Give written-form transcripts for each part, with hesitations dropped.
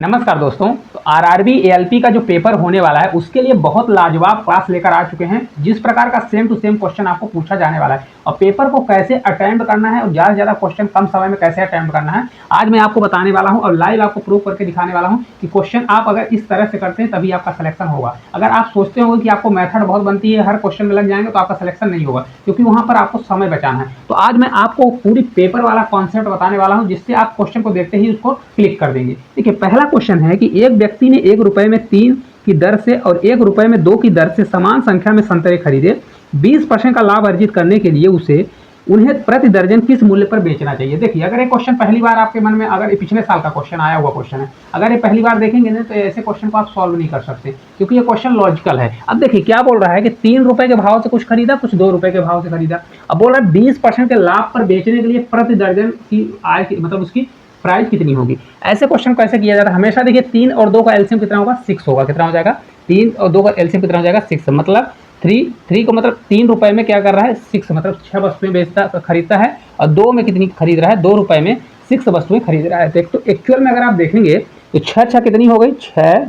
नमस्कार दोस्तों। तो आरआरबी एएलपी का जो पेपर होने वाला है उसके लिए बहुत लाजवाब क्लास लेकर आ चुके हैं। जिस प्रकार का सेम टू सेम क्वेश्चन आपको पूछा जाने वाला है और पेपर को कैसे अटेम्प्ट करना है और ज़्यादा से ज़्यादा क्वेश्चन कम समय में कैसे अटेम्प्ट करना है आज मैं आपको बताने वाला हूं और लाइव आपको प्रूव करके दिखाने वाला हूं कि क्वेश्चन आप अगर इस तरह से करते हैं तभी आपका सिलेक्शन होगा। अगर आप सोचते हो कि आपको मेथड बहुत बनती है, हर क्वेश्चन में लग जाएंगे, तो आपका सिलेक्शन नहीं होगा, क्योंकि वहां पर आपको समय बचाना है। तो आज मैं आपको पूरी पेपर वाला कॉन्सेप्ट बताने वाला हूं जिससे आप क्वेश्चन को देखते ही उसको क्लिक कर देंगे। देखिए, पहला क्वेश्चन है कि एक व्यक्ति ने 1 रुपए में 3 की दर से और 1 रुपए में 2 की दर से समान संख्या में संतरे खरीदे। 20% का लाभ अर्जित करने के लिए उसे उन्हें प्रति दर्जन किस मूल्य पर बेचना चाहिए। देखिए, अगर ये क्वेश्चन पहली बार आपके मन में, अगर ये पिछले साल का क्वेश्चन आया हुआ क्वेश्चन है, अगर ये पहली बार देखेंगे ना तो ऐसे क्वेश्चन को आप सॉल्व नहीं कर सकते, क्योंकि ये क्वेश्चन लॉजिकल है। अब देखिए क्या बोल रहा है कि 3 रुपए के भाव से कुछ खरीदा, कुछ 2 रुपए के भाव से खरीदा। अब बोल रहा है 20% के लाभ पर बेचने के लिए प्रति दर्जन की आय की, मतलब उसकी प्राइस कितनी होगी। ऐसे क्वेश्चन कैसे किया जाता है हमेशा। देखिए, 3 और 2 का एलसीएम कितना होगा, 6 होगा। कितना हो जाएगा, 3 और 2 का एलसीएम कितना हो जाएगा, 6। मतलब 3 को मतलब 3 रुपए में क्या कर रहा है, 6, मतलब 6 वस्तुएं बेचता खरीदता है। और 2 में कितनी खरीद रहा है, 2 रुपए में 6 वस्तुएं खरीद रहा है। तो एक्चुअल में अगर आप देखेंगे तो 6 कितनी हो गई, 6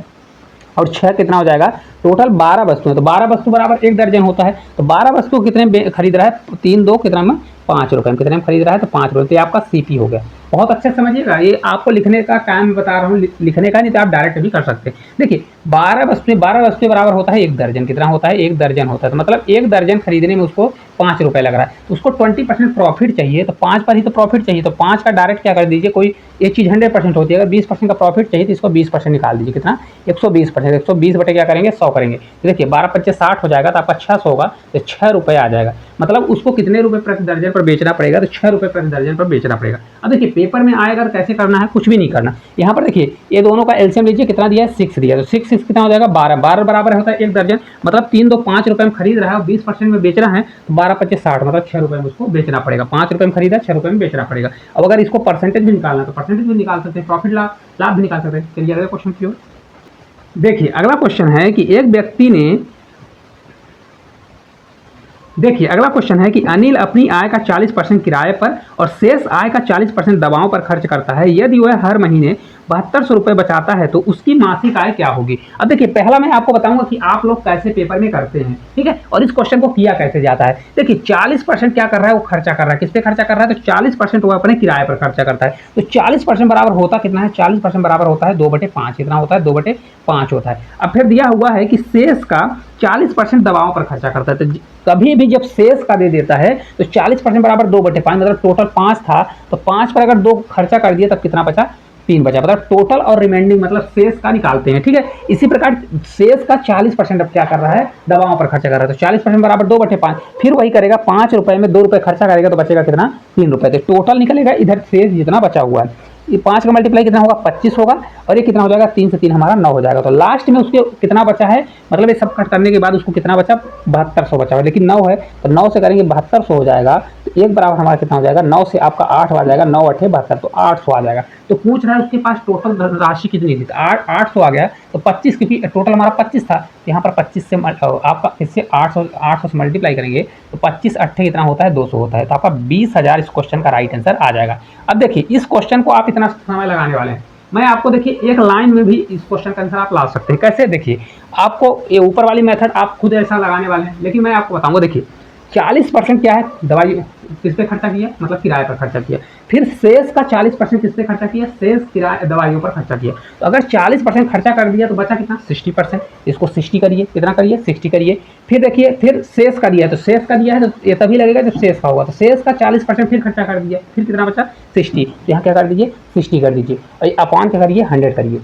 और 6 कितना हो जाएगा, टोटल 12 वस्तुएं। तो 12 वस्तु बराबर 1 दर्जन होता है। तो 12 वस्तु कितने खरीद रहा है, 3 2 कितना में 5 रुपए में, कितने में खरीद रहा है, तो 5 रुपए। तो आपका सीपी हो गया। बहुत अच्छे से समझिएगा, ये आपको लिखने का टाइम बता रहा हूँ, लिखने का नहीं तो आप डायरेक्ट भी कर सकते हैं। देखिए, 12 वस्तुएं बराबर होता है 1 दर्जन। कितना होता है, 1 दर्जन होता है। तो मतलब 1 दर्जन खरीदने में उसको 5 रुपए लग रहा है, तो उसको 20% प्रॉफिट चाहिए। तो 5 पर ही तो प्रॉफिट चाहिए, तो 5 का डायरेक्ट क्या कर दीजिए, कोई एक चीज़ 100% होती है, अगर 20% का प्रॉफिट चाहिए तो इसको 20% निकाल दीजिए। कितना, 120%। 120 बटे क्या करेंगे, 100 करेंगे। तो देखिए 12 25 60 हो जाएगा, तो आपका 600 होगा, तो 6 रुपये आ जाएगा। मतलब उसको कितने रुपए प्रति दर्जन पर बेचना पड़ेगा, तो 6 रुपये प्रति दर्जन पर बेचना पड़ेगा। अब देखिए पेपर में आएगा कैसे करना है, कुछ भी नहीं करना। यहाँ पर देखिए ये दोनों का एलसीएम लीजिए, कितना दिया है, 6 दिया। तो 6 कितना हो जाएगा, 12 बराबर होता है 1 दर्जन। मतलब 3 2 5 रुपए में खरीद रहा है और 20% में बेच रहा है, तो 12 25 60, मतलब 6 रुपए में उसको बेचना पड़ेगा। 5 रुपए में खरीदा, 6 रुपए में बेचना पड़ेगा। अब अगर इसको परसेंटेज भी निकालना है तो परसेंटेज भी निकाल सकते हैं, प्रॉफिट लाभ भी निकाल सकते हैं। चलिए अगला क्वेश्चन की ओर देखिए। अगला क्वेश्चन है कि एक व्यक्ति ने, देखिए अगला क्वेश्चन है कि अनिल अपनी आय का 40% किराए पर और शेष आय का 40% दवाओं पर खर्च करता है। यदि वह हर महीने 7200 रुपये बचाता है तो उसकी मासिक आय क्या होगी। अब देखिए पहला मैं आपको बताऊंगा कि आप लोग कैसे पेपर में करते हैं, ठीक है, और इस क्वेश्चन को किया कैसे जाता है। देखिए 40% क्या कर रहा है, वो खर्चा कर रहा है। किस पे खर्चा कर रहा है, तो 40% वो अपने किराए पर खर्चा करता है। तो 40% बराबर होता कितना है, 40% बराबर होता है 2/5। कितना होता है, 2/5 होता है। अब फिर दिया हुआ है कि शेष का 40% दवाओं पर खर्चा करता है। तो कभी भी जब शेष का दे देता है तो 40% बराबर 2/5, मतलब टोटल 5 था, तो 5 पर अगर 2 खर्चा कर दिया तब कितना बचा, 3 बचा। मतलब टोटल और रिमेंडिंग, मतलब शेष का निकालते हैं, ठीक है। इसी प्रकार शेष का 40% अब क्या कर रहा है, दवाओं पर खर्चा कर रहा है। तो 40% बराबर 2/5। फिर वही करेगा, 5 रुपए में 2 रुपए खर्चा करेगा तो बचेगा कितना, 3 रुपए। तो टोटल निकलेगा इधर शेष जितना बचा हुआ है, ये 5 का मल्टीप्लाई कितना होगा, 25 होगा, और ये कितना हो जाएगा, 3 से 3 हमारा 9 हो जाएगा। तो लास्ट में उसके कितना बचा है, मतलब ये सब कट करने के बाद उसको कितना बचा, 7200 बचा है। लेकिन 9 है तो 9 से करेंगे 7200 हो जाएगा। तो एक बराबर हमारा कितना हो जाएगा, 9 से आपका 8 आ जाएगा, 9 8 72, तो 800 आ जाएगा। तो पूछ रहा है उसके पास टोटल राशि कितनी थी, तो 800 आ गया। तो 25, क्योंकि टोटल हमारा 25 था, यहाँ पर 25 से आपका इससे 800 से मल्टीप्लाई करेंगे तो 25 8 कितना होता है, 200 होता है। तो आपका 20,000 इस क्वेश्चन का राइट आंसर आ जाएगा। अब देखिए इस क्वेश्चन को आप इतना समय लगाने वाले हैं, मैं आपको देखिए एक लाइन में भी इस क्वेश्चन का आंसर आप ला सकते हैं। कैसे, देखिए आपको ये ऊपर वाली मेथड आप खुद ऐसा लगाने वाले हैं, लेकिन मैं आपको बताऊंगा। देखिए 40% क्या है, दवाई किस पे खर्चा किया, मतलब किराए पर खर्चा किया। फिर शेष का 40% किस पे खर्चा किया, शेष किराए दवाइयों पर खर्चा किया। तो अगर 40% खर्चा कर दिया तो बचा कितना, 60%। इसको 60 करिए, कितना करिए, 60 करिए। फिर देखिए फिर शेष का दिया है, तो शेष का दिया है तो ये तभी लगेगा जब शेष का होगा। तो शेष का 40% फिर खर्चा कर दिया, फिर कितना बचा, 60। तो यहाँ क्या कर दीजिए, 60 कर दीजिए, और अपॉन क्या करिए, 100 करिए।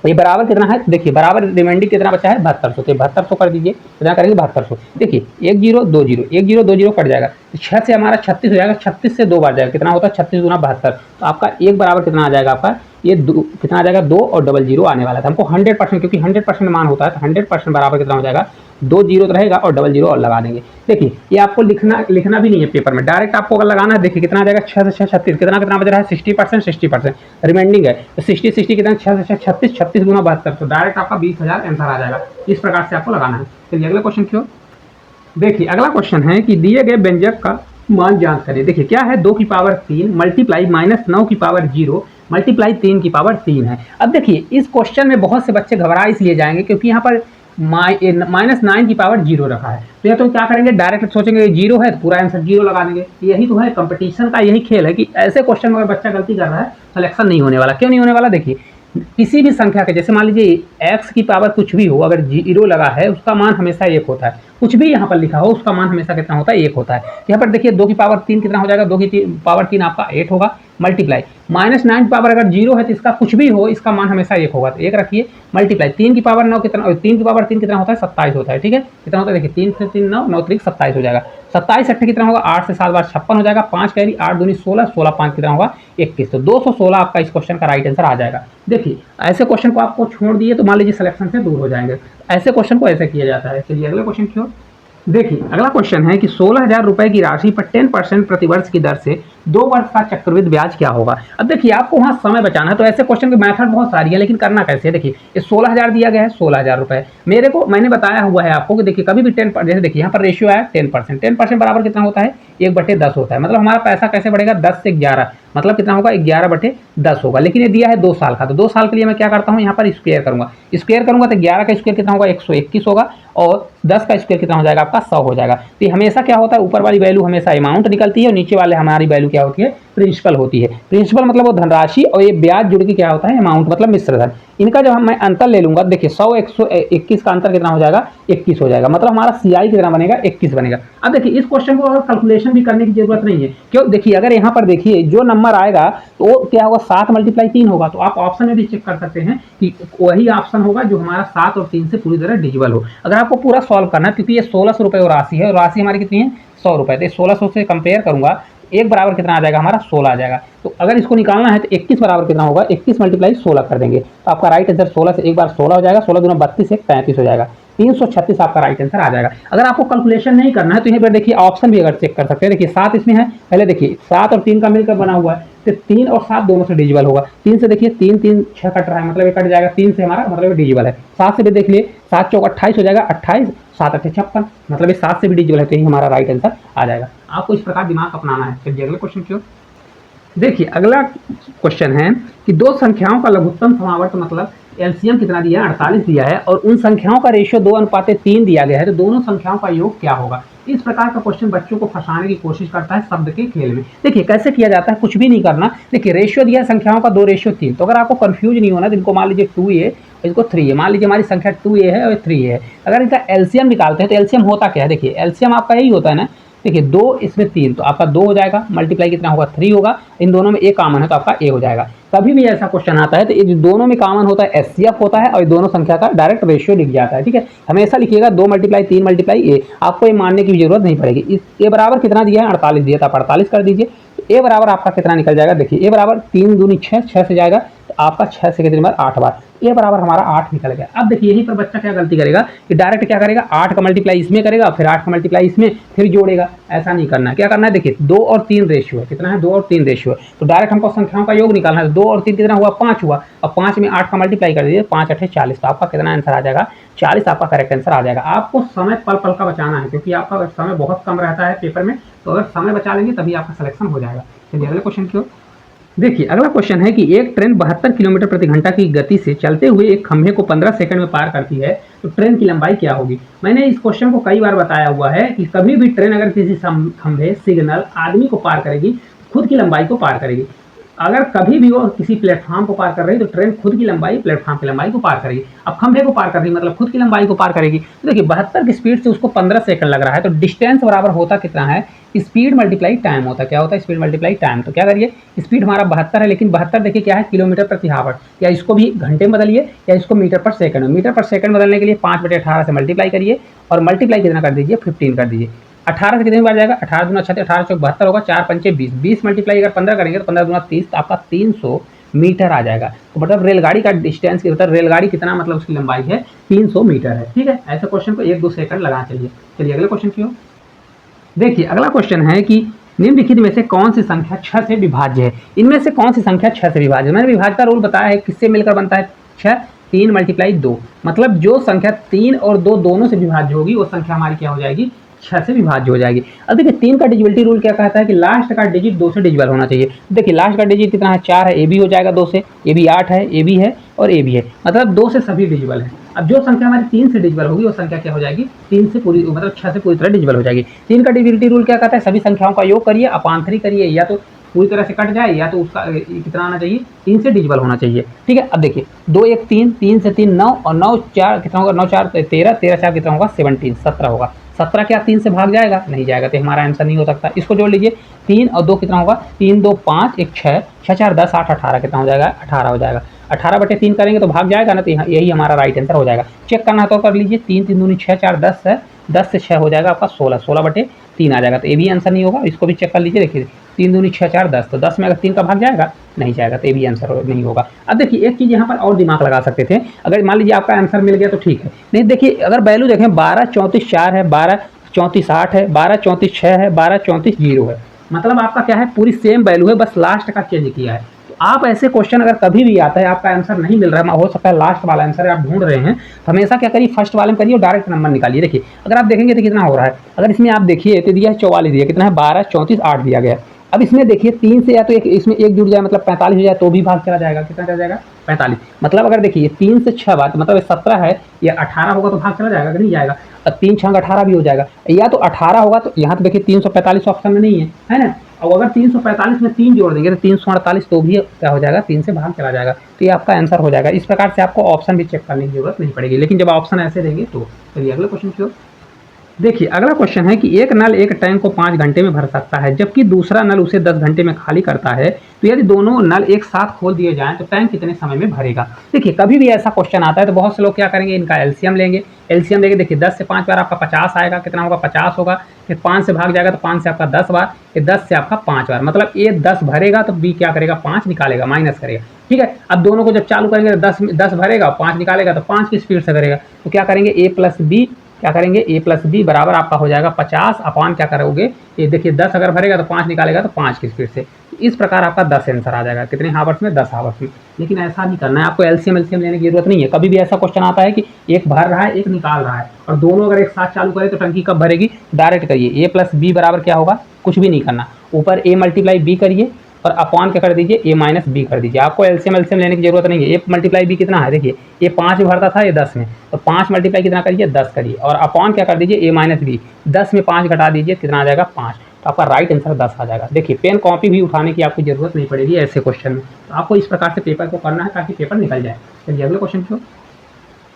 ये बराबर कितना है, देखिए बराबर रिमाइंडिंग कितना बचा है, 7200। तो 7200 कर दीजिए, कितना करेंगे, 7200। देखिए 1 0 2 0, 1 0 2 0 कट जाएगा, तो 6 से हमारा 36 हो जाएगा, 36 से 2 बार जाएगा, कितना होता है, 36 गुना 72। तो आपका एक बराबर कितना आ जाएगा, आपका ये कितना आ जाएगा, 2 और 00 आने वाला था हमको 100%, क्योंकि 100% मान होता है। तो 100% बराबर कितना हो जाएगा, 2 0 तो रहेगा और 00 और लगा देंगे। देखिए ये आपको लिखना भी नहीं है पेपर में, डायरेक्ट आपको अगर लगाना है। देखिए कितना आ जाएगा, 6 से 6 36, कितना बच रहा है, 60% रिमाइंडिंग है। तो 60 कितना, 6 से 6 36, 36 गुना 72, तो डायरेक्ट आपका 20,000 आंसर आ जाएगा। इस प्रकार से आपको लगाना है। चलिए अगले क्वेश्चन की ओर देखिए। अगला क्वेश्चन है कि दिए गए व्यंजक का मान ज्ञात करें। देखिए क्या है, 2 की पावर 3 मल्टीप्लाई -9 की पावर 0 मल्टीप्लाई 3 की पावर 3 है। अब देखिए इस क्वेश्चन में बहुत से बच्चे घबरा इसलिए जाएंगे क्योंकि यहाँ पर -9 की पावर 0 रखा है। तो या तो क्या करेंगे, डायरेक्ट सोचेंगे 0 है तो पूरा आंसर 0 लगा देंगे। यही तो है कंपटीशन का, यही खेल है कि ऐसे क्वेश्चन में अगर बच्चा गलती कर रहा है सिलेक्शन नहीं होने वाला। क्यों नहीं होने वाला, देखिए किसी भी संख्या के, जैसे मान लीजिए x की पावर कुछ भी हो, अगर 0 लगा है उसका मान हमेशा 1 होता है। कुछ भी यहाँ पर लिखा हो उसका मान हमेशा कितना होता है, 1 होता है। यहाँ पर देखिए 2 की पावर 3 कितना हो जाएगा, 2 की पावर 3 आपका 8 होगा, मल्टीप्लाई -9 की पावर अगर 0 है तो इसका कुछ भी हो इसका मान हमेशा 1 होगा, तो 1 रखिए, मल्टीप्लाई 3 की पावर 9 कितना, 3 की पावर 3 कितना होता है, 27 होता है। ठीक है, कितना होता है देखिए, 3 से 3 9, 9 3 27 हो जाएगा। 27 8 कितना होगा, 8 से 7 बार 56 हो जाएगा, 5 कैरी 8 दूनी 16, 16 5 कितना होगा 21। तो 216 आपका इस क्वेश्चन का राइट आंसर आ जाएगा। देखिए ऐसे क्वेश्चन को आपको छोड़ दिए तो मान लीजिए सिलेक्शन से दूर हो जाएंगे। ऐसे क्वेश्चन को ऐसे किया जाता है। चलिए अगले क्वेश्चन की ओर देखिए। अगला क्वेश्चन है कि 16,000 रुपए की राशि पर 10% प्रतिवर्ष की दर से 2 वर्ष का चक्रवृद्धि ब्याज क्या होगा। अब देखिए आपको वहां समय बचाना है, तो ऐसे क्वेश्चन की मेथड बहुत सारी है, लेकिन करना कैसे है। देखिए ये 16,000 दिया गया है, 16,000 रुपए मैंने बताया हुआ है आपको कि देखिए कभी भी 10%, जैसे देखिए यहाँ पर रेशियो आया 10%, 10% बराबर कितना होता है, 1/10 होता है। मतलब हमारा पैसा कैसे बढ़ेगा, 10 से 11, मतलब कितना होगा, 11/10 होगा। लेकिन ये दिया है 2 साल का, तो 2 साल के लिए मैं क्या करता हूँ, यहाँ पर स्क्वायर करूंगा तो 11 का स्क्वायर कितना होगा, 121 होगा, और 10 का स्क्वायर कितना हो जाएगा आपका, 100 हो जाएगा। तो ये हमेशा क्या होता है, ऊपर वाली वैल्यू हमेशा अमाउंट निकलती है और नीचे वाले हमारी वैल्यू क्या होती है, प्रिंसिपल होती है। प्रिंसिपल मतलब वो धनराशि, और ये ब्याज जुड़ के क्या होता है, अमाउंट मतलब मिश्र धन। इनका जब मैं अंतर ले लूंगा, देखिए 100 121 का अंतर कितना हो जाएगा, 21 हो जाएगा। मतलब हमारा CI कितना बनेगा, 21 बनेगा। अब देखिए इस क्वेश्चन को और कैलकुलेशन भी करने की जरूरत नहीं है। क्यों, देखिए अगर यहाँ पर देखिए जो नंबर आएगा तो क्या होगा, 7 × 3 होगा। तो आप ऑप्शन में भी चेक कर सकते हैं कि वही ऑप्शन होगा जो हमारा 7 और 3 से पूरी तरह डिविजिबल हो। अगर आपको पूरा सॉल्व करना है, क्योंकि ये 1600 रुपये राशि है और राशि हमारी कितनी है, 100 रुपये, तो 1600 से कंपेयर करूंगा, एक बराबर कितना आ जाएगा हमारा, 16 आ जाएगा। तो अगर इसको निकालना है तो 21 बराबर कितना होगा, 21 × 16 कर देंगे तो आपका राइट आंसर 16 से एक बार 16 हो जाएगा, 16 दूना 32, 1 35 हो जाएगा, 336 आपका राइट आंसर आ जाएगा। अगर आपको कैलकुलेशन नहीं करना है तो यहाँ पर देखिए ऑप्शन भी अगर चेक कर सकते हैं। देखिए 7 इसमें है, पहले देखिए 7 और 3 का मिलकर बना हुआ है, तो 3 और 7 दोनों से डिविजिबल होगा। 3 से देखिए 3 3 6 कट रहा है, मतलब ये कट जाएगा, 3 से हमारा मतलब डिविजिबल है। 7 से भी देख लिए, 7 चौक 28 हो जाएगा, 28 7 8 56, मतलब ये 7 से भी डिविजिबल है, तो यही हमारा राइट आंसर आ जाएगा। आपको इस प्रकार दिमाग अपनाना है। चलिए अगले क्वेश्चन की ओर देखिए। अगला क्वेश्चन है कि दो संख्याओं का लघुत्तम समावर्त मतलब एलसीएम कितना दिया है, 48 दिया है, और उन संख्याओं का रेशियो 2:3 दिया गया है, तो दोनों संख्याओं का योग क्या होगा। इस प्रकार का क्वेश्चन बच्चों को फंसाने की कोशिश करता है शब्द के खेल में। देखिए कैसे किया जाता है, कुछ भी नहीं करना। देखिए रेशियो दिया है संख्याओं का 2:3, तो अगर आपको कंफ्यूज नहीं होना, जिनको मान लीजिए 2a इसको 3a, मान लीजिए हमारी संख्या 2a है और 3a है, अगर इनका एलसीएम निकालते हैं तो एलसीएम होता क्या है, देखिए एलसीएम आपका यही होता है ना, देखिए 2 इसमें 3, तो आपका 2 हो जाएगा, मल्टीप्लाई कितना होगा, 3 होगा, इन दोनों में ए कॉमन है तो आपका ए हो जाएगा। कभी भी ऐसा क्वेश्चन आता है तो ये दोनों में कॉमन होता है एचसीएफ होता है, और दोनों संख्या का डायरेक्ट रेशियो लिख जाता है। ठीक है, हमेशा लिखिएगा 2 × 3 × ए, आपको ये मानने की भी जरूरत नहीं पड़ेगी। इस ए बराबर कितना दिया है, 48 दिया था, आप 48 कर दीजिए, तो ए बराबर आपका कितना निकल जाएगा, देखिए ए बराबर 3 दूनी 6, 6 से जाएगा तो आपका 6 से कितनी बार 8 बार, ए बराबर हमारा 8 निकल गया। अब देखिए यहीं पर बच्चा क्या गलती करेगा कि डायरेक्ट क्या करेगा, 8 का मल्टीप्लाई इसमें करेगा, फिर 8 का मल्टीप्लाई इसमें, फिर जोड़ेगा। ऐसा नहीं करना है, क्या करना है, देखिए 2 और 3 रेशियो है, कितना है, 2 और 3 रेशियो है, तो डायरेक्ट हमको संख्याओं का योग निकालना है। 2 और 3 कितना हुआ, 5 हुआ, और 5 में 8 का मल्टीप्लाई कर दीजिए, 5 8 40, तो आपका कितना आंसर आ जाएगा, 40 आपका करेक्ट आंसर आ जाएगा। आपको समय पल पल का बचाना है, क्योंकि आपका समय बहुत कम रहता है पेपर में, तो अगर समय बचा लेंगे तभी आपका सिलेक्शन हो जाएगा। चलिए अगले क्वेश्चन की ओर देखिए। अगला क्वेश्चन है कि एक ट्रेन 72 किलोमीटर प्रति घंटा की गति से चलते हुए एक खंभे को 15 सेकंड में पार करती है, तो ट्रेन की लंबाई क्या होगी। मैंने इस क्वेश्चन को कई बार बताया हुआ है कि कभी भी ट्रेन अगर किसी खंभे, सिग्नल, आदमी को पार करेगी, खुद की लंबाई को पार करेगी। अगर कभी भी वो किसी प्लेटफॉर्म को पार कर रही है तो ट्रेन खुद की लंबाई प्लेटफॉर्म की लंबाई को पार करेगी। अब खंभे को पार कर रही मतलब खुद की लंबाई को पार करेगी। तो देखिए 72 की स्पीड से उसको 15 सेकंड लग रहा है, तो डिस्टेंस बराबर होता कितना है, स्पीड मल्टीप्लाई टाइम होता है। क्या होता है, स्पीड मल्टीप्लाई टाइम। तो क्या करिए, स्पीड हमारा 72 है, लेकिन 72 देखिए क्या है, किलोमीटर प्रति हावर, या इसको भी घंटे में बदलिए या इसको मीटर पर सेकंड में। मीटर पर सेकंड बदलने के लिए 5/18 से मल्टीप्लाई करिए, और मल्टीप्लाई कितना कर दीजिए, 15 कर दीजिए। 18 से कितनी बार जाएगा, 18 दूना 36, 18 चौक 72 होगा, 4 पंचे 20, 20 मल्टीप्लाई अगर 15 करेंगे तो 15 दूना 30, तो आपका 300 मीटर आ जाएगा। तो मतलब रेलगाड़ी का डिस्टेंस, मतलब रेलगाड़ी कितना, मतलब उसकी लंबाई है 300 मीटर है। ठीक है, ऐसे क्वेश्चन को 1-2 सेकंड लगा चलिए। चलिए अगले क्वेश्चन की ओर देखिए। अगला क्वेश्चन है कि निम्नलिखित में से कौन सी संख्या 6 से विभाज्य है। इनमें से कौन सी संख्या 6 से विभाज्य है। मैंने विभाज्य का रूल बताया है, किससे मिलकर बनता है 6, 3 × 2, मतलब जो संख्या 3 और 2 दोनों से विभाज्य होगी वो संख्या हमारी क्या हो जाएगी, 6 से विभाज्य हो जाएगी। अब देखिए 3 का डिजिबिलिटी रूल क्या कहता है कि लास्ट का डिजिट 2 से डिजिबल होना चाहिए। देखिए लास्ट का डिजिट कितना है, 4 है, ए भी हो जाएगा 2 से, ए भी 8 है, ए भी है और ए भी है, मतलब 2 से सभी डिजिबल है। अब जो संख्या हमारी 3 से डिजिबल होगी वो संख्या क्या हो जाएगी, 3 से पूरी मतलब 6 से पूरी तरह डिजिबल हो जाएगी। 3 का डिजिबिलिटी रूल क्या कहता है, सभी संख्याओं का योग करिए, अपान 3 करिए, या तो पूरी तरह से कट जाए या तो उसका कितना आना चाहिए, 3 से डिजिबल होना चाहिए। ठीक है, अब देखिए 2 1 3, 3 से 3 9 और 9 4 कितना होगा, 9 4 13, 13 4 कितना होगा 17, 17 होगा। 17 क्या 3 से भाग जाएगा, नहीं जाएगा, तो हमारा आंसर नहीं हो सकता। इसको जोड़ लीजिए, 3 और 2 कितना होगा, 3 2 5 1 6, 6 4 10 8 18 कितना हो जाएगा, 18 हो जाएगा। 18/3 करेंगे तो भाग जाएगा ना, तो यही हमारा राइट आंसर हो जाएगा। चेक करना है तो कर लीजिए, 3 3 दूनी 6 4 10 है, 10 से 6 हो जाएगा आपका 16, 16/3 आ जाएगा, तो ये भी आंसर नहीं होगा। इसको भी चेक कर लीजिए, देखिए 3 दूनी 6 4 10, तो 10 में अगर 3 का भाग जाएगा, नहीं जाएगा, तो ये भी आंसर नहीं होगा। अब देखिए एक चीज़ यहाँ पर और दिमाग लगा सकते थे, अगर मान लीजिए आपका आंसर मिल गया तो ठीक है, नहीं देखिए अगर वैल्यू देखें 12 34 4 है, 12 34 8 है, 12 34 6 है, 12 34 0 है, मतलब आपका क्या है, पूरी सेम वैल्यू है, बस लास्ट का चेंज किया है। तो आप ऐसे क्वेश्चन अगर कभी भी आता है, आपका आंसर नहीं मिल रहा है, हो सकता है लास्ट वाला आंसर आप ढूंढ रहे हैं, तो हमेशा क्या करिए, फर्स्ट वाले में करिए और डायरेक्ट नंबर निकालिए। देखिए अगर आप देखेंगे तो कितना हो रहा है, अगर इसमें आप देखिए तो दिया है 44 दिया, कितना है 12 34 8 दिया गया। अब इसमें देखिए 3 से या तो एक इसमें एक जुड़ जाए, मतलब 45 हो जाए तो भी भाग चला जाएगा, कितना चला जाएगा 45। मतलब अगर देखिए 3 से 6 बात मतलब 17 है, या 18 होगा तो भाग चला जाएगा कि नहीं जाएगा। अब 3 6 18 भी हो जाएगा, या तो 18 होगा, तो यहाँ तो देखिए 345 ऑप्शन में नहीं है ना। और अगर 345 में 3 जोड़ देंगे तो 348, तो भी क्या हो जाएगा, 3 से भाग चला जाएगा, तो ये आपका आंसर हो जाएगा। इस प्रकार से आपको ऑप्शन भी चेक करने की जरूरत नहीं पड़ेगी, लेकिन जब ऑप्शन ऐसे देंगे तो। चलिए अगले क्वेश्चन की ओर। देखिए अगला क्वेश्चन है कि एक नल एक टैंक को 5 घंटे में भर सकता है, जबकि दूसरा नल उसे 10 घंटे में खाली करता है, तो यदि दोनों नल एक साथ खोल दिए जाएं तो टैंक कितने समय में भरेगा। देखिए कभी भी ऐसा क्वेश्चन आता है तो बहुत से लोग क्या करेंगे, इनका एलसीएम लेंगे। एलसीएम लेंगे, देखिए 10 से 5 बार आपका 50 आएगा, कितना होगा 50 होगा, फिर 5 से भाग जाएगा तो 5 से आपका 10 बार, फिर 10 से आपका 5 बार, मतलब ए 10 भरेगा तो बी क्या करेगा, 5 निकालेगा, माइनस करेगा। ठीक है, अब दोनों को जब चालू करेंगे तो 10 भरेगा, 5 निकालेगा, तो 5 की स्पीड से करेगा, तो क्या करेंगे ए प्लस बी, क्या करेंगे ए प्लस बी बराबर आपका हो जाएगा 50 अपान क्या करोगे, ये देखिए 10 अगर भरेगा तो 5 निकालेगा, तो 5 की स्पीड से। इस प्रकार आपका 10 आंसर आ जाएगा, कितने हावर्स में, 10 हावर्स में। लेकिन ऐसा नहीं करना है आपको, एलसीएम लेने की जरूरत नहीं है। कभी भी ऐसा क्वेश्चन आता है कि एक भर रहा है एक निकाल रहा है, और दोनों अगर एक साथ चालू करें तो टंकी कब भरेगी, डायरेक्ट करिए, ए प्लस बी बराबर क्या होगा, कुछ भी नहीं करना, ऊपर ए मल्टीप्लाई बी करिए और अपॉन क्या कर दीजिए, ए माइनस बी कर दीजिए। आपको एलसीएम लेने की जरूरत नहीं है। ए मल्टीप्लाई बी कितना है, देखिए ये 5 भरता था, ये 10 में, तो 5 मल्टीप्लाई कितना करिए 10 करिए, और अपॉन क्या कर दीजिए ए माइनस बी, 10 में 5 घटा दीजिए, कितना आ जाएगा 5, तो आपका राइट आंसर 10 आ जाएगा। देखिए पेन कॉपी भी उठाने की आपको जरूरत नहीं पड़ेगी ऐसे क्वेश्चन में, तो आपको इस प्रकार से पेपर को करना है ताकि पेपर निकल जाए। चलिए अगले क्वेश्चन की ओर।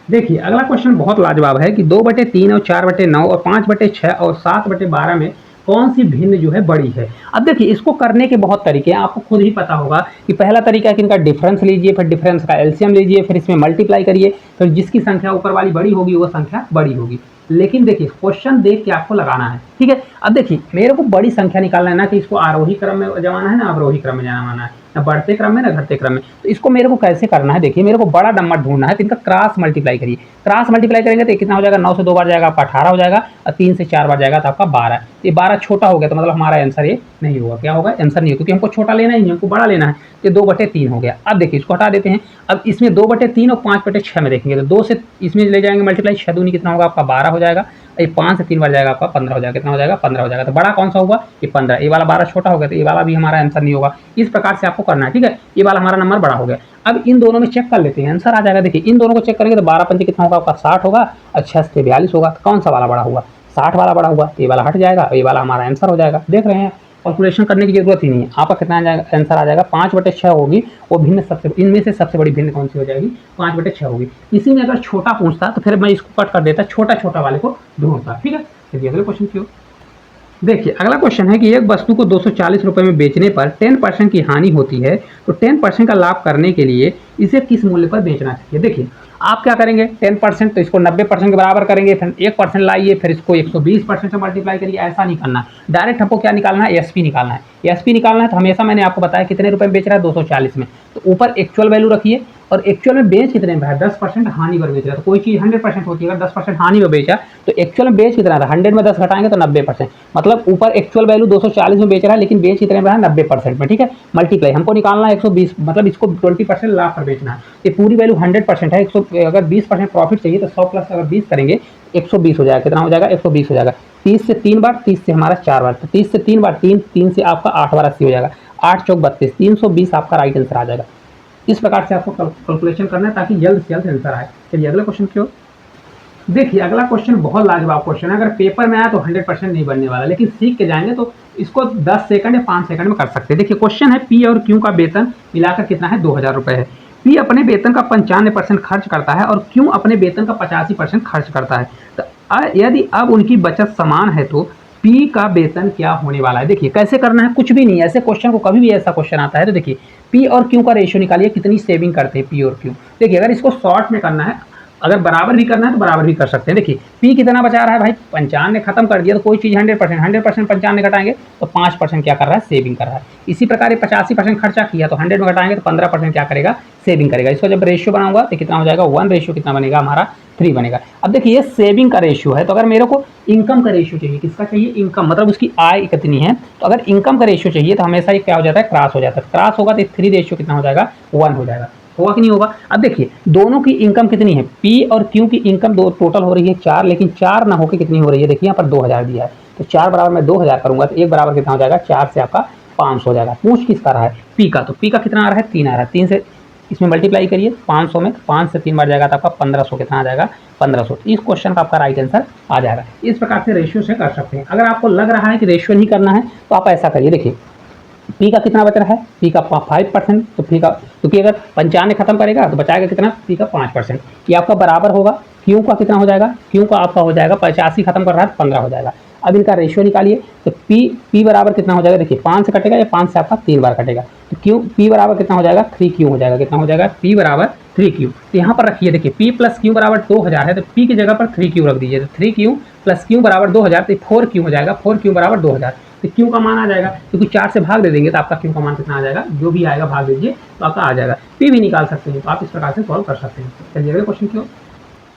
देखिए अगला क्वेश्चन बहुत लाजवाब है कि 2/3 और 4/9 और 5/6 और 7/12 में कौन सी भिन्न जो है बड़ी है। अब देखिए इसको करने के बहुत तरीके हैं, आपको खुद ही पता होगा कि पहला तरीका है कि इनका डिफरेंस लीजिए, फिर डिफरेंस का एलसीएम लीजिए, फिर इसमें मल्टीप्लाई करिए, फिर जिसकी संख्या ऊपर वाली बड़ी होगी वो संख्या बड़ी होगी। लेकिन देखिए क्वेश्चन देख के आपको लगाना है, ठीक है। अब देखिए मेरे को बड़ी संख्या निकालना है ना, कि इसको आरोही क्रम में जमाना है ना अवरोही क्रम में जमाना है, ना बढ़ते क्रम में ना घटते क्रम में। तो इसको मेरे को कैसे करना है, देखिए मेरे को बड़ा नंबर ढूंढना है, तो इनका क्रॉस मल्टीप्लाई करिए। क्रॉस मल्टीप्लाई करेंगे तो कितना हो जाएगा, 9 से 2 बार जाएगा आपका 18 हो जाएगा, और 3 से 4 बार जाएगा तो आपका 12। ये 12 छोटा हो गया, तो मतलब हमारा आंसर ये नहीं होगा। क्या होगा, आंसर नहीं होगा, क्योंकि हमको छोटा लेना ही नहीं, हमको बड़ा लेना है। ये 2/3 हो गया। अब देखिए इसको हटा देते हैं। अब इसमें 2/3 और 5/6 में देखेंगे तो 2 से इसमें ले जाएंगे मल्टीप्लाई, 6 दूनी कितना होगा आपका 12 हो जाएगा, ये 5 से 3 बार जाएगा आपका 15 हो जाएगा, कितना हो जाएगा 15 हो जाएगा। तो बड़ा कौन सा होगा, ये 15। ये वाला 12 छोटा हो गया, तो ये वाला भी हमारा आंसर नहीं होगा। इस प्रकार से आपको करना है, ठीक है। ये वाला हमारा नंबर बड़ा हो गया। अब इन दोनों में चेक कर लेते हैं, आंसर आ जाएगा। देखिए इन दोनों को चेक करेंगे तो 12 पंचे कितना होगा आपका 60 होगा, और 6 से 42 होगा। तो कौन सा वाला बड़ा होगा, 60 वाला बड़ा हुआ, ये वाला हट जाएगा, ये वाला हमारा आंसर हो जाएगा। देख रहे हैं, कैलकुलेशन करने की जरूरत ही नहीं है। आपका कितना आंसर आ जाएगा, 5/6 होगी वो भिन्न, सबसे इनमें से सबसे बड़ी भिन्न कौन सी हो जाएगी, 5/6 होगी। इसी में अगर छोटा पूछता तो फिर मैं इसको कट कर देता, छोटा छोटा वाले को ढूंढता, ठीक है। चलिए अगले क्वेश्चन की ओर। देखिए अगला क्वेश्चन है कि एक वस्तु को 240 रुपये में बेचने पर 10% की हानि होती है, तो 10% का लाभ करने के लिए इसे किस मूल्य पर बेचना चाहिए। देखिए आप क्या करेंगे, 10% तो इसको 90% के बराबर करेंगे, फिर 1% लाइए, फिर इसको 120% से मल्टीप्लाई करिए। ऐसा नहीं करना, डायरेक्ट हमको क्या निकालना है, एसपी निकालना है। एसपी निकालना है तो हमेशा मैंने आपको बताया कितने रुपए में बेच रहा है, 240 में, तो ऊपर एक्चुअल वैल्यू रखिए, और एक्चुअल में बेच कितने में है, 10% हानि पर बेच रहा है। तो कोई चीज़ 100% होती है, अगर 10% हानि में बेचा तो एक्चुअल में बेच कितना रहा, 100 में 10 घटाएंगे तो 90%, मतलब ऊपर एक्चुअल वैल्यू 240 में बेच रहा है, लेकिन बेच कितने में है, 90% में, ठीक है। मल्टीप्लाई हमको निकालना है 120, मतलब इसको 20% लाभ पर बेचना है। ये पूरी वैल्यू 100% है। 100 अगर 20% प्रॉफिट चाहिए तो 100 प्लस अगर 20 करेंगे 120 हो जाएगा। कितना हो जाएगा? 120 हो जाएगा। 30 से 3 बार, 30 से हमारा 4 बार, तो 30 से 3 बार 3, 3 से आपका 8 बार 80 हो जाएगा। 8 चौक 32, 320 आपका राइट आंसर आ जाएगा। इस प्रकार से आपको कैलकुलेशन करना है ताकि जल्द से जल्द आंसर आए। चलिए अगला क्वेश्चन की ओर देखिए। अगला क्वेश्चन बहुत लाजवाब क्वेश्चन है। अगर पेपर में आया तो 100% नहीं बनने वाला, लेकिन सीख के जाएंगे तो इसको 10 सेकंड या 5 सेकंड में कर सकते हैं। देखिए क्वेश्चन है, पी और क्यू का वेतन मिलाकर कितना है? 2000 रुपये है। पी अपने वेतन का 95% खर्च करता है और क्यू अपने वेतन का 85% खर्च करता है। तो यदि अब उनकी बचत समान है तो पी का वेतन क्या होने वाला है? देखिए कैसे करना है, कुछ भी नहीं है। ऐसे क्वेश्चन को कभी भी ऐसा क्वेश्चन आता है तो देखिए पी और क्यू का रेशियो निकालिए, कितनी सेविंग करते हैं पी और क्यू। देखिए अगर इसको शॉर्ट में करना है, अगर बराबर भी करना है तो बराबर भी कर सकते हैं। देखिए पी कितना बचा रहा है भाई? 95 ने खत्म कर दिया तो कोई चीज़ 100% 95 घटाएंगे तो 5% क्या कर रहा है? सेविंग कर रहा है। इसी प्रकार 85% खर्चा किया तो 100 में घटाएंगे तो 15% क्या करेगा? सेविंग करेगा। इसको जब रेशियो बनाऊंगा तो कितना हो जाएगा? 1 रेशियो कितना बनेगा हमारा? 3 बनेगा। अब देखिए ये सेविंग का रेशियो है, तो अगर मेरे को इनकम का रेशियो चाहिए, किसका चाहिए? इनकम, मतलब उसकी आय कितनी है। तो अगर इनकम का रेशियो चाहिए तो हमेशा ये क्या हो जाता है? क्रॉस हो जाता है। क्रॉस होगा तो 3 रेशियो कितना हो जाएगा? 1 हो जाएगा। होगा कि नहीं होगा? अब देखिए दोनों की इनकम कितनी है? पी और क्यू की इनकम दो टोटल हो रही है 4, लेकिन 4 ना होकर कितनी हो रही है? देखिए यहाँ पर 2000 दिया है, तो 4 बराबर मैं 2000 करूंगा तो 1 बराबर कितना हो जाएगा? 4 से आपका 500 हो जाएगा। पूछ किसका रहा है? पी का। तो पी का कितना आ रहा है? 3 आ रहा है। 3 से इसमें मल्टीप्लाई करिए 500 में, 5 से 3 बार जाएगा तो आपका 1500 कितना आ जाएगा? 1500। इस क्वेश्चन का आपका राइट आंसर आ जाएगा। इस प्रकार से रेशियो से कर सकते हैं। अगर आपको लग रहा है कि रेशियो नहीं करना है तो आप ऐसा करिए। देखिए पी का कितना बच रहा है? पी का 5%, तो पी का, क्योंकि अगर 95 खत्म करेगा तो बचाएगा कितना? पी का 5%। ये आपका बराबर होगा। क्यू का कितना हो जाएगा? क्यू का आपका हो जाएगा 85 खत्म कर रहा है 15 हो जाएगा। अब इनका रेशियो निकालिए तो पी बराबर कितना हो जाएगा? देखिए 5 से कटेगा या 5 से आपका 3 बार कटेगा, तो क्यू पी बराबर कितना हो जाएगा? 3 क्यू हो जाएगा। कितना हो जाएगा? पी बराबर 3 क्यू। तो यहाँ पर रखिए, देखिए पी प्लस क्यू बराबर 2000 है तो पी की जगह पर 3 क्यू रख दीजिए, तो 3 क्यू प्लस क्यू बराबर 2000, तो 4 क्यू हो जाएगा। 4 क्यू बराबर 2000। तो क्यू का मान आ जाएगा, क्योंकि 4 से भाग दे देंगे तो आपका क्यू का मान कितना आ जाएगा? जो भी आएगा भाग दीजिए तो आपका आ जाएगा। पी भी निकाल सकते हैं, तो आप इस प्रकार से सॉल्व कर सकते हैं। चलिए अगले क्वेश्चन की ओर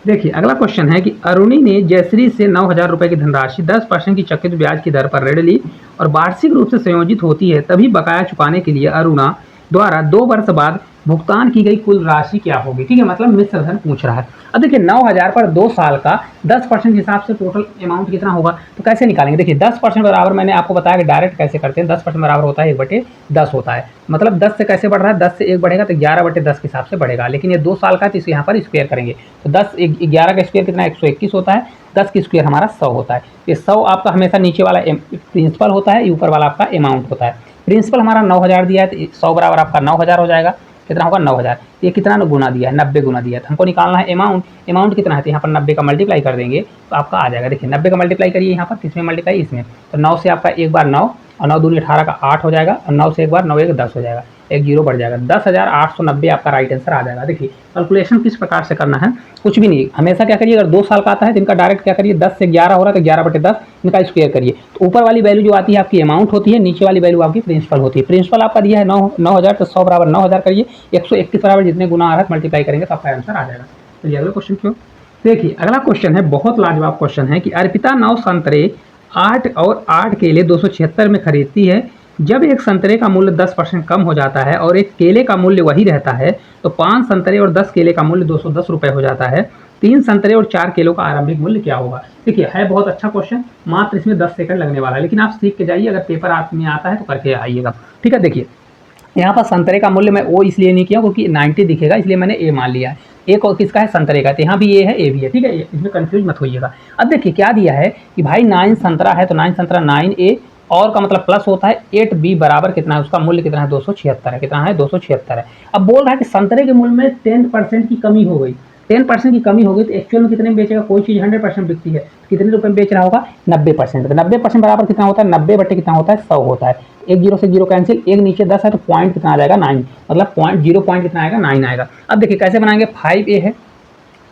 देखिए। अगला क्वेश्चन है कि अरुणी ने जयश्री से 9000 रुपये की धनराशि 10% की चक्रवृद्धि ब्याज की दर पर ऋण ली और वार्षिक रूप से संयोजित होती है, तभी बकाया चुकाने के लिए अरुणा द्वारा 2 वर्ष बाद भुगतान की गई कुल राशि क्या होगी? ठीक है, मतलब मिश्र धन पूछ रहा है। अब देखिए 9000 पर 2 साल का 10% हिसाब से टोटल अमाउंट कितना होगा, तो कैसे निकालेंगे? देखिए 10% बराबर, मैंने आपको बताया कि डायरेक्ट कैसे करते हैं। 10% बराबर होता है 1/10 होता है, मतलब 10 से कैसे बढ़ रहा है? 10 से 1 बढ़ेगा तो 11/10 के हिसाब से बढ़ेगा, लेकिन ये 2 साल का है तो इसे यहाँ पर स्क्वायर करेंगे। तो 11 का स्क्वायर कितना? 121 होता है। 10 की स्क्वायर हमारा 100 होता है। ये 100 आपका हमेशा नीचे वाला प्रिंसिपल होता है, ऊपर वाला आपका अमाउंट होता है। प्रिंसिपल हमारा 9000 दिया है तो 100 बराबर आपका 9000 हो जाएगा। कितना होगा? 9000। ये कितना गुना दिया है? 90 गुना दिया है। तो हमको निकालना है अमाउंट। अमाउंट कितना है? तो यहाँ पर 90 का मल्टीप्लाई कर देंगे तो आपका आ जाएगा। देखिए 90 का मल्टीप्लाई करिए यहाँ पर, किसमें मल्टीप्लाई? इसमें। तो 9 से आपका एक बार 9 और 9 दूनी 18 का 8 हो जाएगा, और 9 से एक बार 9 1 10 हो जाएगा, एक जीरो बढ़ जाएगा। 10,890 आपका राइट आंसर आ जाएगा। देखिए कैलकुलेशन किस प्रकार से करना है, कुछ भी नहीं, हमेशा क्या करिए, अगर 2 साल का आता है तो इनका डायरेक्ट क्या करिए, 10 से 11 हो रहा है तो 11/10 इनका स्क्वायर करिए। तो ऊपर वाली वैल्यू जो आती है आपकी अमाउंट होती है, नीचे वाली वैल्यू आपकी प्रिंसिपल होती है। प्रिंसिपल आपका दिया है 9000, तो 100 बराबर 9000 करिए, 121 बराबर जितने गुना आ रहा है मल्टीप्लाई करेंगे तो आपका आंसर आ जाएगा। चलिए अगला क्वेश्चन क्यों देखिए। अगला क्वेश्चन है, बहुत लाजवाब क्वेश्चन है कि अर्पिता 9 संतरे 8 और 8 केले 276 में खरीदती है। जब एक संतरे का मूल्य 10% कम हो जाता है और एक केले का मूल्य वही रहता है तो 5 संतरे और 10 केले का मूल्य 210 रुपये हो जाता है। 3 संतरे और 4 केलों का आरंभिक मूल्य क्या होगा? देखिए है बहुत अच्छा क्वेश्चन, मात्र इसमें 10 सेकंड लगने वाला है, लेकिन आप सीख के जाइए, अगर पेपर आप में आता है तो करके आइएगा। ठीक है, देखिए यहाँ पर संतरे का मूल्य मैं ओ इसलिए नहीं किया क्योंकि 90 दिखेगा, इसलिए मैंने ए मान लिया है। एक और किसका है? संतरे का, तो यहाँ भी ए है, ए भी है। ठीक है, इसमें कंफ्यूज मत होइएगा। अब देखिए क्या दिया है कि भाई 9 संतरा है तो 9 संतरा 9A और का मतलब प्लस होता है 8B बराबर कितना है, उसका मूल्य कितना है? 276 है। कितना है? 276 है। अब बोल रहा है कि संतरे के मूल्य में 10% की कमी हो गई। 10% की कमी हो गई तो एक्चुअल में कितने में बेचेगा? कोई चीज़ 100% बिकती है, कितने रुपए में बेच रहा होगा? 90%। तो 90% बराबर कितना होता है? 90 बटे कितना होता है? 100 होता है। एक जीरो से जीरो कैंसिल, एक नीचे 10 है तो पॉइंट कितना आ जाएगा? 9, मतलब पॉइंट 0 पॉइंट कितना आएगा? 9 आएगा। अब देखिए कैसे बनाएंगे, 5A है,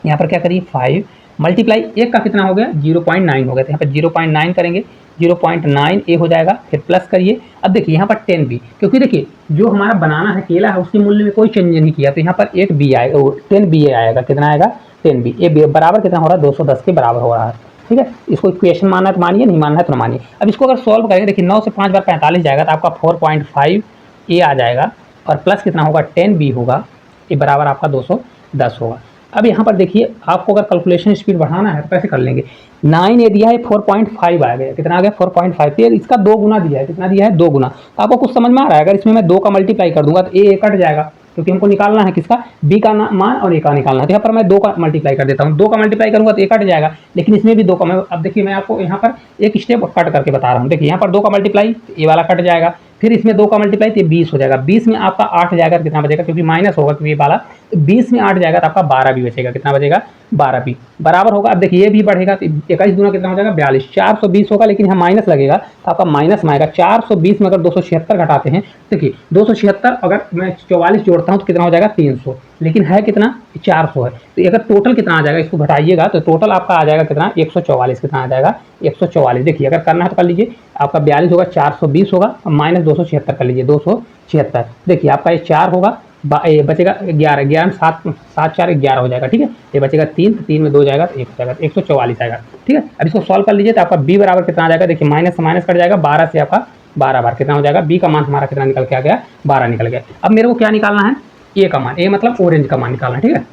यहाँ पर क्या करिए 5 मल्टीप्लाई एक का कितना हो गया? 0.9 हो गया, तो यहाँ पर 0.9 करेंगे, 0.9A हो जाएगा, फिर प्लस करिए। अब देखिए यहाँ पर 10B, क्योंकि देखिए जो हमारा बनाना है केला है उसके मूल्य में कोई चेंज नहीं किया, तो यहाँ पर 8B आएगा, 10BA आएगा। कितना आएगा? 10B। ए बराबर कितना हो रहा है? 210 के बराबर हो रहा है। ठीक है, इसको इक्वेशन मानना है तो मानिए, नहीं मानना है तो ना मानिए। अब इसको अगर सॉल्व करेंगे, देखिए 9 से 5 बार 45 जाएगा तो आपका 4.5A आ जाएगा, और प्लस कितना होगा? 10B होगा, ये बराबर आपका 210 होगा। अब यहाँ पर देखिए, आपको अगर कैलकुलेशन स्पीड बढ़ाना है तो कैसे कर लेंगे। 9 ए दिया है, 4.5 आ गया, कितना आ गया 4.5, फिर इसका 2 गुना दिया है, कितना दिया है 2 गुना। तो आपको कुछ समझ में आ रहा है, अगर इसमें मैं 2 का मल्टीप्लाई कर दूंगा तो ए कट जाएगा, क्योंकि हमको निकालना है किसका, बी का मान और ए का निकालना है। तो यहाँ पर मैं 2 का मल्टीप्लाई कर देता हूँ, 2 का मल्टीप्लाई करूंगा तो ए कट जाएगा, लेकिन इसमें भी 2 का। मैं अब देखिए, मैं आपको यहाँ पर एक स्टेप कट करके बता रहा हूँ। देखिए यहाँ पर 2 का मल्टीप्लाई, ए वाला कट जाएगा, फिर इसमें 2 का मल्टीप्लाई तो 20 हो जाएगा, 20 में आपका 8 जाएगा तो कितना बचेगा, क्योंकि माइनस होगा क्योंकि ये वाला, तो 20 में 8 जाएगा तो आपका 12 भी बचेगा, कितना बचेगा 12 भी बराबर होगा। अब देखिए ये भी बढ़ेगा तो 21 दूना कितना हो जाएगा 42, 420 होगा, लेकिन यहाँ माइनस लगेगा तो आपका माइनस में आएगा। 420 में अगर 276 घटाते हैं, देखिए 276 अगर मैं 44 जोड़ता हूँ तो कितना हो जाएगा 300, लेकिन है कितना 400 है। तो अगर टोटल कितना आ जाएगा, इसको घटाइएगा तो टोटल आपका आ जाएगा कितना 144, कितना आ जाएगा 144। देखिए अगर करना है तो कर लीजिए, आपका 42 होगा, 420 होगा, माइनस 276 कर लीजिए 276। देखिए आपका ये 4 होगा, ये बचेगा 11, 11 में 7 7 4 11 हो जाएगा, ठीक है। ये बचेगा 3, तो 3 में 2 जाएगा तो 1 हो जाएगा, 144 आएगा, ठीक है। अब इसको सॉल्व कर लीजिए तो आपका बी बराबर कितना आ जाएगा, देखिए माइनस से माइनस कट जाएगा, 12 से आपका 12 बार कितना हो जाएगा, बी का मान हमारा कितना निकल के आ गया 12 निकल गया। अब मेरे को क्या निकालना है, ए का मान, ए मतलब ऑरेंज का मान निकालना है, ठीक है।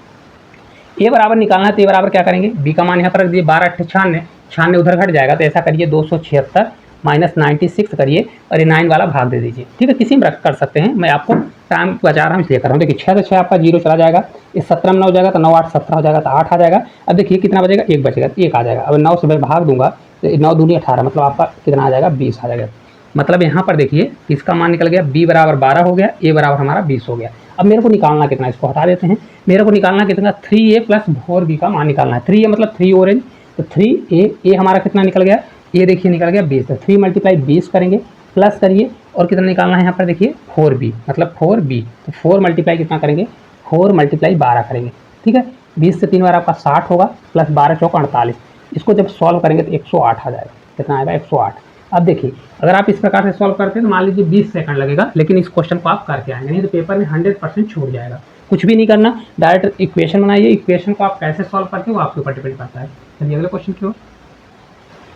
ए बराबर निकालना है तो ए बराबर क्या करेंगे, बी का मान यहाँ पर रख दिए 12 8 96, 96 उधर घट जाएगा, तो ऐसा करिए 276 माइनस 96 करिए और ये 9 वाला भाग दे दीजिए, ठीक है। किसी में रख कर सकते हैं, मैं आपको टाइम बचा रहा हूँ इसलिए कर रहा हूँ। देखिए 6 से 6 आपका 0 चला जाएगा, इस 17 में 9 जाएगा तो 9 8 17 हो जाएगा, तो 8 आ जाएगा। अब देखिए कितना बचेगा, 1 बचेगा, 1 आ जाएगा। अब 9 से मैं भाग दूंगा तो 9 दूनी 18, मतलब आपका कितना आ जाएगा 20 आ जाएगा। मतलब यहाँ पर देखिए इसका मान निकल गया, बी बराबर 12 हो गया, ए बराबर हमारा 20 हो गया। अब मेरे को निकालना कितना, इसको हटा देते हैं, मेरे को निकालना कितना 3a प्लस 4b का मान निकालना है। 3a मतलब 3 ऑरेंज, तो 3a हमारा कितना निकल गया, ये देखिए निकल गया 20, तो 3 मल्टीप्लाई 20 करेंगे, प्लस करिए और कितना निकालना है यहाँ पर देखिए 4b, मतलब 4b, तो 4 मल्टीप्लाई कितना करेंगे, 4 मल्टीप्लाई 12 करेंगे, ठीक है। 20 से 3 बार आपका 60 होगा, प्लस 12 चौका 48, इसको जब सॉल्व करेंगे तो 108 आ जाएगा, कितना आएगा 108। अब देखिए अगर आप इस प्रकार से सॉल्व करते हैं तो मान लीजिए 20 सेकंड लगेगा, लेकिन इस क्वेश्चन को आप करके आएंगे, नहीं तो पेपर में 100% छूट जाएगा। कुछ भी नहीं करना, डायरेक्ट इक्वेशन बनाइए, इक्वेशन को आप कैसे सॉल्व करते हो वो आपके ऊपर डिपेंड करता है। चलिए अगले क्वेश्चन की ओर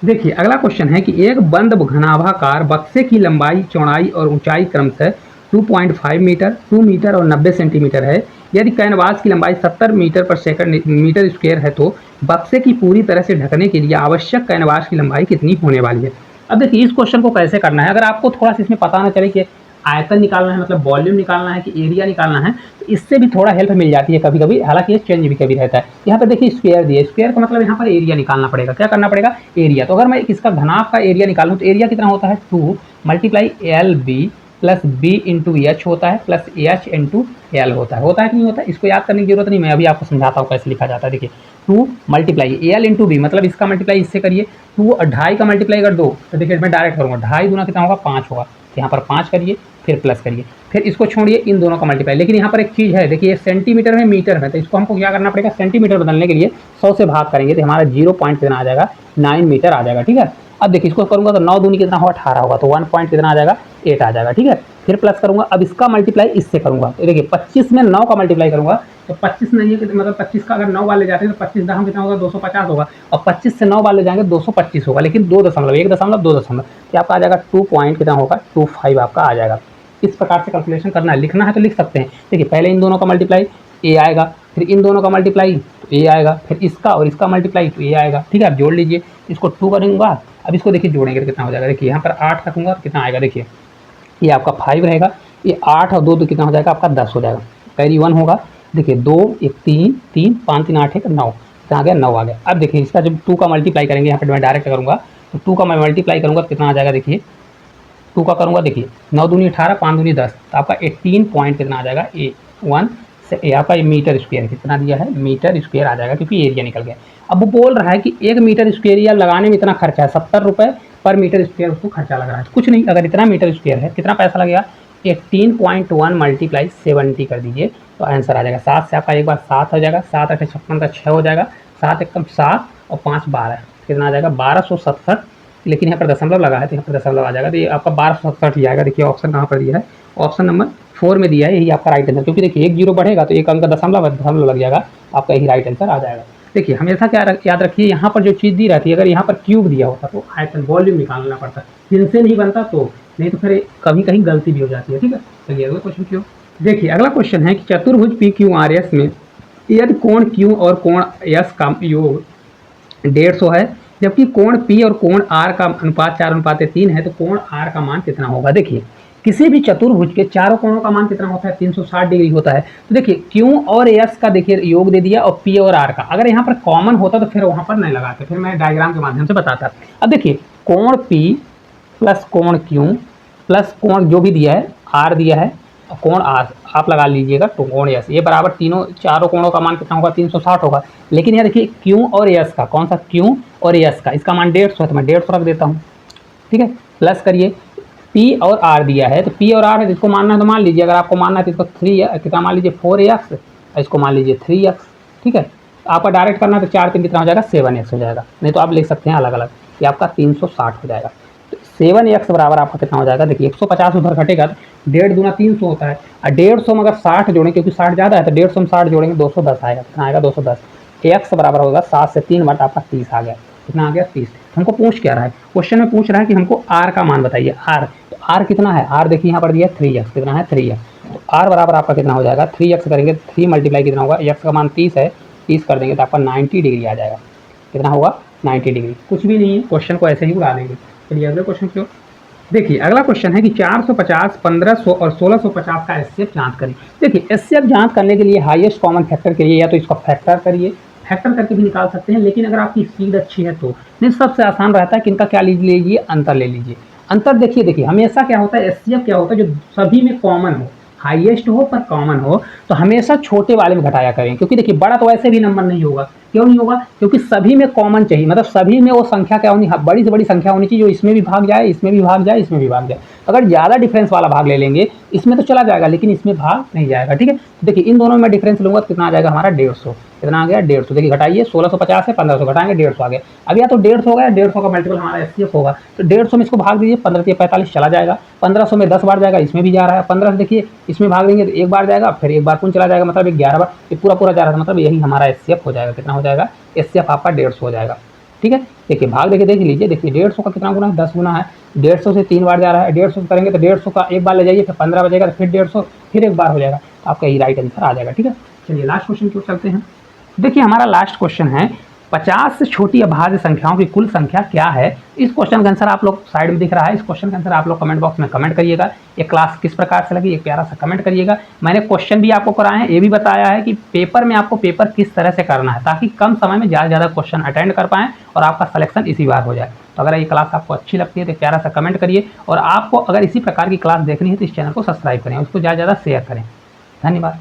देखिए। अगला क्वेश्चन है कि एक बंद घनाभाकार बक्से की लंबाई, चौड़ाई और ऊंचाई क्रमशः 2.5 मीटर, 2 मीटर और 90 सेंटीमीटर है। यदि कैनवास की लंबाई 70 मीटर पर सेकंड मीटर स्क्वायर है तो बक्से की पूरी तरह से ढकने के लिए आवश्यक कैनवास की लंबाई कितनी होने वाली है। अब देखिए इस क्वेश्चन को कैसे करना है, अगर आपको थोड़ा सा इसमें पता ना चले कि आयतन निकालना है, मतलब वॉल्यूम निकालना है कि एरिया निकालना है, तो इससे भी थोड़ा हेल्प मिल जाती है कभी कभी, हालांकि ये चेंज भी कभी रहता है। यहाँ पर देखिए स्क्वायर दिया, स्क्वायर का मतलब यहाँ पर एरिया निकालना पड़ेगा, क्या करना पड़ेगा एरिया। तो अगर मैं इसका घनाभ का एरिया निकालूँ तो एरिया कितना होता है 2 multiply L B plus B into H होता है, प्लस एच इंटू एल होता है कि नहीं होता है, इसको याद करने की जरूरत नहीं, मैं अभी आपको समझाता हूँ कैसे लिखा जाता है। देखिए 2 मल्टीप्लाई एल इंटू बी, मतलब इसका मल्टीप्लाई इससे करिए, 2 और 2.5 का मल्टीप्लाई अगर 2, तो देखिए मैं डायरेक्ट करूँगा, 2.5 दूना कितना होगा 5 होगा, यहाँ पर 5 करिए, फिर प्लस करिए, फिर इसको छोड़िए, इन दोनों का मल्टीप्लाई। लेकिन यहाँ पर एक चीज़ है, देखिए सेंटीमीटर में मीटर है, तो इसको हमको क्या करना पड़ेगा, सेंटीमीटर बदलने के लिए 100 से भाग करेंगे तो हमारा 0 पॉइंट कितना आ जाएगा 9 मीटर आ जाएगा, ठीक है। अब देखिए इसको करूँगा तो 9 दूनी कितना होगा 18 होगा, तो 1 पॉइंट कितना आ जाएगा 8 आ जाएगा, ठीक है। फिर प्लस करूँगा, अब इसका मल्टीप्लाई इससे करूँगा, तो देखिए 25 में 9 का मल्टीप्लाई करूँगा तो 25 नहीं है कि मतलब 25 का अगर 9 वाले जाते हैं तो 25 दशम कितना होगा 250 होगा, और 25 से 9 वाले जाएंगे 225 होगा, लेकिन 2 दशमलव 1 दशमलव 2 दशमलव क्या आपका आ जाएगा 2 पॉइंट कितना होगा 25 आपका आ जाएगा। इस प्रकार से कैलकुलेशन करना है, लिखना है तो लिख सकते हैं। देखिए पहले इन दोनों का मल्टीप्लाई ए आएगा, फिर इन दोनों का मल्टीप्लाई तो ए आएगा, फिर इसका और इसका मल्टीप्लाई तो ए आएगा, ठीक है। आप जोड़ लीजिए, इसको 2 करूँगा, अब इसको देखिए जोड़ेंगे तो कितना हो जाएगा, देखिए यहाँ पर 8 रखूँगा तो कितना आएगा, देखिए ये आपका 5 रहेगा, ये 8 और 2 तो कितना हो जाएगा आपका 10 हो जाएगा, कैरी 1 होगा। देखिए 2 1 3 3 5 3 8 1 9 कितना आ गया 9 आ गया। अब देखिए इसका जब 2 का मल्टीप्लाई करेंगे, यहाँ पर मैं डायरेक्ट करूँगा तो 2 का मैं मल्टीप्लाई करूँगा तो कितना आ जाएगा, देखिए 2 का करूँगा, देखिए 9 दूनी 18 5 दूनी 10, तो आपका 18 पॉइंट कितना आ जाएगा A1 से आपका मीटर स्क्वायर कितना दिया है मीटर स्क्वायर आ जाएगा, क्योंकि एरिया निकल गया। अब वो बोल रहा है कि 1 मीटर स्क्वायर या लगाने में इतना खर्चा है, 70 रुपये पर मीटर स्क्वायर उसको खर्चा लग रहा है। कुछ नहीं, अगर इतना मीटर स्क्वायर है कितना पैसा लगेगा, 18.1 मल्टीप्लाई 70 कर दीजिए तो आंसर आ जाएगा। 7 से आपका एक बार 7 हो जाएगा, 7 8 56 का 6 हो जाएगा, 7 1 7 और 5 12 कितना आ जाएगा 1267, लेकिन यहाँ पर दशमलव लगा है तो यहाँ पर दशमलव आ जाएगा, तो ये आपका 1267 ही आएगा। देखिए ऑप्शन कहाँ पर दिया है, ऑप्शन नंबर 4 में दिया है, यही आपका राइट आंसर, क्योंकि देखिए 1 0 बढ़ेगा तो एक अंक दशमलव लग जाएगा, आपका यही राइट आंसर आ जाएगा। देखिए हमेशा क्या याद रखिए, यहाँ पर जो चीज़ दी रहती है, अगर यहाँ पर क्यूब दिया होता तो आयतन वॉल्यूम निकालना पड़ता, जिनसे नहीं बनता तो, नहीं तो फिर कभी कहीं गलती भी हो जाती है, ठीक है। चलिए अगले क्वेश्चन की ओर देखिए अगला क्वेश्चन है कि चतुर्भुज पी क्यू आर एस में यदि कोण क्यू और कोण एस का योग 150 है, जबकि कोण पी और कोण आर का अनुपात 4:3 है, तो कोण आर का मान कितना होगा। देखिए किसी भी चतुर्भुज के चारों कोणों का मान कितना होता है, 360 डिग्री होता है। तो देखिए क्यू और एस का देखिए योग दे दिया और पी और आर का, अगर यहाँ पर कॉमन होता तो फिर वहां पर नहीं लगाते, फिर मैं डायग्राम के माध्यम से बताता। अब देखिए कोण पी प्लस कोण क्यू प्लस कोण जो भी दिया है आर दिया है, कोण आर आप लगा लीजिएगा, तो कोण एस, ये बराबर तीनों चारों कोणों का मान कितना होगा, 360 होगा। लेकिन यहाँ देखिए क्यू और एस का, कौन सा क्यू और एस का, इसका मान 150 है, तो मैं 150 रख देता हूँ। ठीक है, प्लस करिए पी और आर दिया है, तो पी और आर है, जिसको मानना है तो मान लीजिए, अगर आपको मानना है तो इसको 3 कितना मान लीजिए 4x, इसको मान लीजिए 3x। ठीक है, आपका डायरेक्ट करना है तो 4 3 कितना हो जाएगा 7x हो जाएगा, नहीं तो आप लिख सकते हैं अलग अलग, ये आपका 360 हो जाएगा। 7x बराबर आपका कितना हो जाएगा, देखिए 150 उधर घटेगा तो 1.5 दूना 300 होता है, और 150 में अगर 60 जोड़ें, क्योंकि 60 ज़्यादा है, तो 150 में 60 जोड़ेंगे 210 आएगा, कितना आएगा 210। x बराबर होगा 7 से 3 बट आपका 30 आ गया, कितना आ गया 30। हमको पूछ क्या रहा है, क्वेश्चन में पूछ रहा है कि हमको r का मान बताइए, r, तो r कितना है, r देखिए यहाँ पर दिया 3x, कितना है 3x, तो r बराबर आपका कितना हो जाएगा, 3x करेंगे 3 मल्टीप्लाई कितना होगा, x का मान 30 है, 30 कर देंगे तो आपका 90 डिग्री आ जाएगा, कितना होगा 90 डिग्री। कुछ भी नहीं है, क्वेश्चन को ऐसे ही उड़ा देंगे। चलिए अगले क्वेश्चन की ओर देखिए, अगला क्वेश्चन है कि 450, 1500 और 1650 का एचसीएफ जांच करें। देखिए एचसीएफ जांच करने के लिए हाईएस्ट कॉमन फैक्टर के लिए या तो इसका फैक्टर करिए, फैक्टर करके भी निकाल सकते हैं, लेकिन अगर आपकी स्पीड अच्छी है तो नहीं, सबसे आसान रहता है कि इनका क्या लीजिए, अंतर ले लीजिए। अंतर देखिए हमेशा क्या होता है, एचसीएफ क्या होता है, जो सभी में कॉमन हो, हाईएस्ट हो पर कॉमन हो, तो हमेशा छोटे वाले में घटाया करें, क्योंकि देखिए बड़ा तो वैसे भी नंबर नहीं होगा। क्यों नहीं होगा, क्योंकि सभी में कॉमन चाहिए, मतलब सभी में वो संख्या क्या होनी, बड़ी से बड़ी संख्या होनी चाहिए जो इसमें भी भाग जाए, इसमें भी भाग जाए, इसमें भी भाग जाए। अगर ज़्यादा डिफरेंस वाला भाग ले लेंगे, इसमें तो चला जाएगा लेकिन इसमें भाग नहीं जाएगा। ठीक है, तो देखिए इन दोनों में डिफरेंस लूंगा तो कितना आ जाएगा हमारा 150, कितना आ गया 150। देखिए घटाइए 1650 है, 1500 घटाएंगे 150 आ गया। अब या तो 150 होगा या 150 का मल्टीपल हमारा एचसीएफ होगा, तो 150 में इसको भाग दीजिए, 15 से 45 चला जाएगा, 1500 में 10 बार जाएगा, इसमें भी जा रहा है, 15 देखिए इसमें भाग देंगे तो एक बार जाएगा, फिर एक बार कौन चला जाएगा, मतलब 11 बार, ये पूरा जा रहा था, मतलब यही हमारा एचसीएफ हो जाएगा, कितना हो जाएगा एचसीएफ आपका 150 हो जाएगा। ठीक है, देखिए भाग देख लीजिए, देखिए 150 का कितना गुना है, 10 गुना है, 150 से 3 बार जा रहा है, 150 करेंगे तो 150 का एक बार ले जाइए, फिर 15 बजेगा तो फिर 150, फिर एक बार हो जाएगा, तो आपका ये राइट आंसर आ जाएगा। ठीक है, चलिए लास्ट क्वेश्चन की ओर चलते हैं। देखिए हमारा लास्ट क्वेश्चन है 50 से छोटी अभाज्य संख्याओं की कुल संख्या क्या है। इस क्वेश्चन का आंसर आप लोग साइड में दिख रहा है, इस क्वेश्चन का आंसर आप लोग कमेंट बॉक्स में कमेंट करिएगा। ये क्लास किस प्रकार से लगी, एक प्यारा सा कमेंट करिएगा। मैंने क्वेश्चन भी आपको कराए हैं, ये भी बताया है कि पेपर में आपको पेपर किस तरह से करना है, ताकि कम समय में ज़्यादा क्वेश्चन अटेंड कर पाएँ और आपका सिलेक्शन इसी बार हो जाए। तो अगर ये क्लास आपको अच्छी लगती है तो प्यारा सा कमेंट करिए, और आपको अगर इसी प्रकार की क्लास देखनी है तो इस चैनल को सब्सक्राइब करें, उसको ज़्यादा शेयर करें। धन्यवाद।